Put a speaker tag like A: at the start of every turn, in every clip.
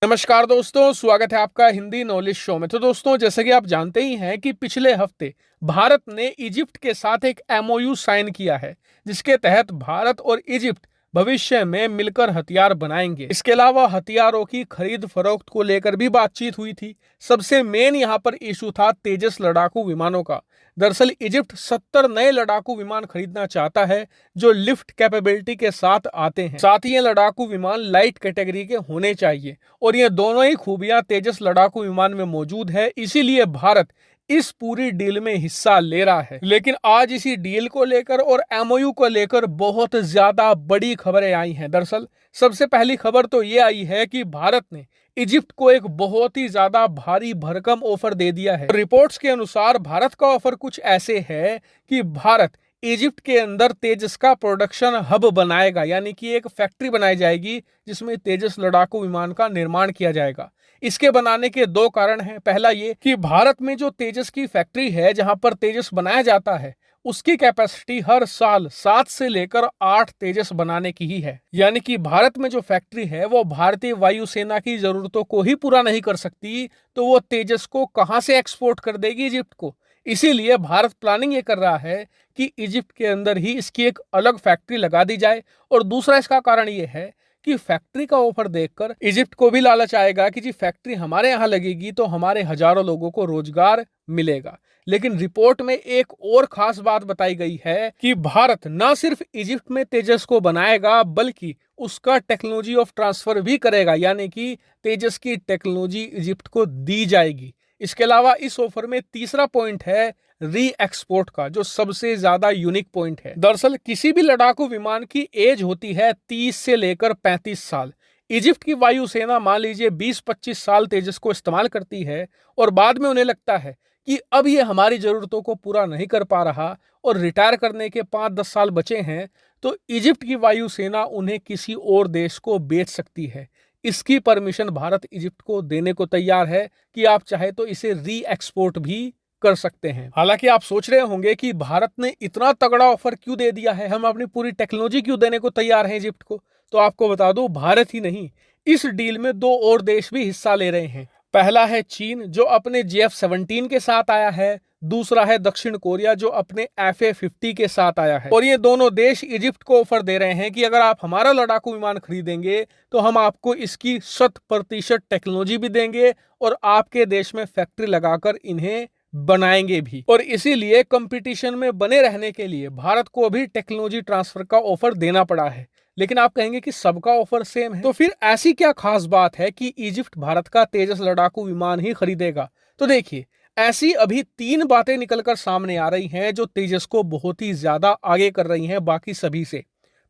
A: नमस्कार दोस्तों, स्वागत है आपका हिंदी नॉलेज शो में। तो दोस्तों, जैसे कि आप जानते ही हैं कि पिछले हफ्ते भारत ने इजिप्ट के साथ एक एमओयू साइन किया है, जिसके तहत भारत और इजिप्ट भविष्य में मिलकर हथियार बनाएंगे। इसके अलावा हथियारों की खरीद फरोख्त को लेकर भी बातचीत हुई थी। सबसे मेन यहाँ पर इशू था तेजस लड़ाकू विमानों का। दरअसल इजिप्ट 70 नए लड़ाकू विमान खरीदना चाहता है, जो लिफ्ट कैपेबिलिटी के साथ आते हैं। साथ ही ये लड़ाकू विमान लाइट कैटेगरी के होने चाहिए और ये दोनों ही खूबियां तेजस लड़ाकू विमान में मौजूद है। इसीलिए भारत इस पूरी डील में हिस्सा ले रहा है। लेकिन आज इसी डील को लेकर और एमओयू को लेकर बहुत ज्यादा बड़ी खबरें आई हैं। दरअसल सबसे पहली खबर तो ये आई है कि भारत ने इजिप्ट को एक बहुत ही ज्यादा भारी भरकम ऑफर दे दिया है। रिपोर्ट्स के अनुसार भारत का ऑफर कुछ ऐसे है कि भारत इजिप्ट के अंदर तेजस का प्रोडक्शन हब बनाएगा, यानी कि एक फैक्ट्री बनाई जाएगी जिसमें तेजस लड़ाकू विमान का निर्माण किया जाएगा। इसके बनाने के दो कारण हैं। पहला ये कि भारत में जो तेजस की फैक्ट्री है, जहां पर तेजस बनाया जाता है, उसकी कैपेसिटी हर साल 7 से लेकर 8 तेजस बनाने की ही है। यानी कि भारत में जो फैक्ट्री है वो भारतीय वायुसेना की जरूरतों को ही पूरा नहीं कर सकती, तो वो तेजस को कहां से एक्सपोर्ट कर देगी इजिप्ट को। इसीलिए भारत प्लानिंग ये कर रहा है कि इजिप्ट के अंदर ही इसकी एक अलग फैक्ट्री लगा दी जाए। और दूसरा इसका कारण ये है कि फैक्ट्री का ऑफर देखकर इजिप्ट को भी लालच आएगा कि जी फैक्ट्री हमारे यहाँ लगेगी तो हमारे हजारों लोगों को रोजगार मिलेगा। लेकिन रिपोर्ट में एक और खास बात बताई गई है कि भारत न सिर्फ इजिप्ट में तेजस को बनाएगा, बल्कि उसका टेक्नोलॉजी ऑफ ट्रांसफर भी करेगा, यानी कि तेजस की टेक्नोलॉजी इजिप्ट को दी जाएगी। इसके अलावा इस ऑफर में तीसरा पॉइंट है री एक्सपोर्ट का, जो सबसे ज्यादा यूनिक पॉइंट है। दरअसल किसी भी लड़ाकू विमान की एज होती है 30 से लेकर 35 साल। इजिप्ट की वायुसेना मान लीजिए 20-25 साल तेजस को इस्तेमाल करती है और बाद में उन्हें लगता है कि अब ये हमारी जरूरतों को पूरा नहीं कर पा रहा और रिटायर करने के 5-10 साल बचे हैं, तो इजिप्ट की वायुसेना उन्हें किसी और देश को बेच सकती है। इसकी परमिशन भारत इजिप्ट को देने को तैयार है कि आप चाहे तो इसे री एक्सपोर्ट भी कर सकते हैं। हालांकि आप सोच रहे होंगे कि भारत ने इतना तगड़ा ऑफर क्यों दे दिया है, हम अपनी पूरी टेक्नोलॉजी क्यों देने को तैयार हैं इजिप्ट को। तो आपको बता दूं, भारत ही नहीं, इस डील में दो और देश भी हिस्सा ले रहे हैं। पहला है चीन, जो अपने JF-17 के साथ आया है। दूसरा है दक्षिण कोरिया, जो अपने FA-50 के साथ आया है। और ये दोनों देश इजिप्ट को ऑफर दे रहे हैं कि अगर आप हमारा लड़ाकू विमान खरीदेंगे तो हम आपको इसकी 100% टेक्नोलॉजी भी देंगे और आपके देश में फैक्ट्री लगाकर इन्हें बनाएंगे भी। और इसीलिए कंपटीशन में बने रहने के लिए भारत को अभी टेक्नोलॉजी ट्रांसफर का ऑफर देना पड़ा है। लेकिन आप कहेंगे कि सबका ऑफर सेम है, तो फिर ऐसी क्या खास बात है कि इजिप्ट भारत का तेजस लड़ाकू विमान ही खरीदेगा। तो देखिए, ऐसी अभी 3 बातें निकलकर सामने आ रही हैं जो तेजस को बहुत ही ज्यादा आगे कर रही हैं बाकी सभी से।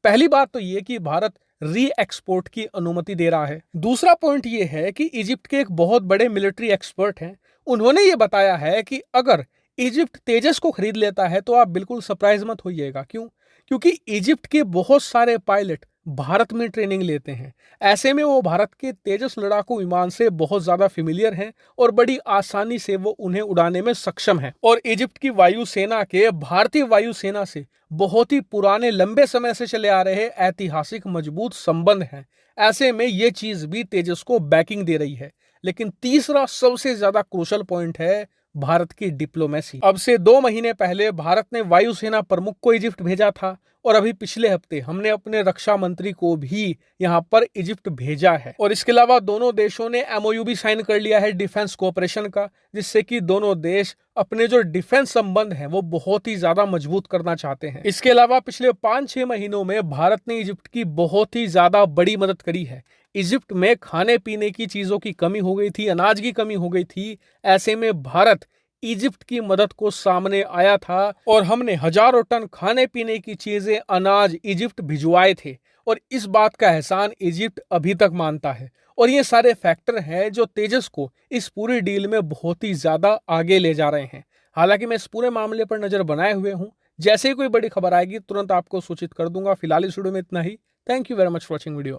A: पहली बात तो ये कि भारत री एक्सपोर्ट की अनुमति दे रहा है। दूसरा पॉइंट ये है कि इजिप्ट के एक बहुत बड़े मिलिट्री एक्सपर्ट हैं, उन्होंने ये बताया है कि अगर इजिप्ट तेजस को खरीद लेता है तो आप बिल्कुल सरप्राइज मत होइएगा। क्यों? क्योंकि इजिप्ट के बहुत सारे पायलट भारत में ट्रेनिंग लेते हैं। ऐसे में वो भारत के तेजस लड़ाकू विमान से बहुत ज्यादा फेमिलियर हैं और बड़ी आसानी से वो उन्हें उड़ाने में सक्षम है। और इजिप्ट की वायुसेना के भारतीय वायुसेना से बहुत ही पुराने लंबे समय से चले आ रहे ऐतिहासिक मजबूत संबंध हैं। ऐसे में ये चीज भी तेजस को बैकिंग दे रही है। लेकिन तीसरा सबसे ज्यादा क्रूशल पॉइंट है भारत की डिप्लोमेसी। अब से 2 महीने पहले भारत ने वायुसेना प्रमुख को इजिप्ट भेजा था और अभी पिछले हफ्ते हमने अपने रक्षा मंत्री को भी यहाँ पर इजिप्ट भेजा है। और इसके अलावा दोनों देशों ने एमओयू भी साइन कर लिया है डिफेंस कोऑपरेशन का, जिससे कि दोनों देश अपने जो डिफेंस संबंध हैं वो बहुत ही ज्यादा मजबूत करना चाहते हैं। इसके अलावा पिछले 5-6 महीनों में भारत ने इजिप्ट की बहुत ही ज्यादा बड़ी मदद करी है। इजिप्ट में खाने पीने की चीजों की कमी हो गई थी, अनाज की कमी हो गई थी। ऐसे में भारत इजिप्ट की मदद को सामने आया था और हमने हजारों टन खाने पीने की चीजें, अनाज इजिप्ट भिजवाए थे। और इस बात का एहसान इजिप्ट अभी तक मानता है। और ये सारे फैक्टर हैं जो तेजस को इस पूरी डील में बहुत ही ज्यादा आगे ले जा रहे हैं। हालांकि मैं इस पूरे मामले पर नजर बनाए हुए हूं, जैसे ही कोई बड़ी खबर आएगी तुरंत आपको सूचित कर दूंगा। फिलहाल इस वीडियो में इतना ही। Thank you very much for watching video.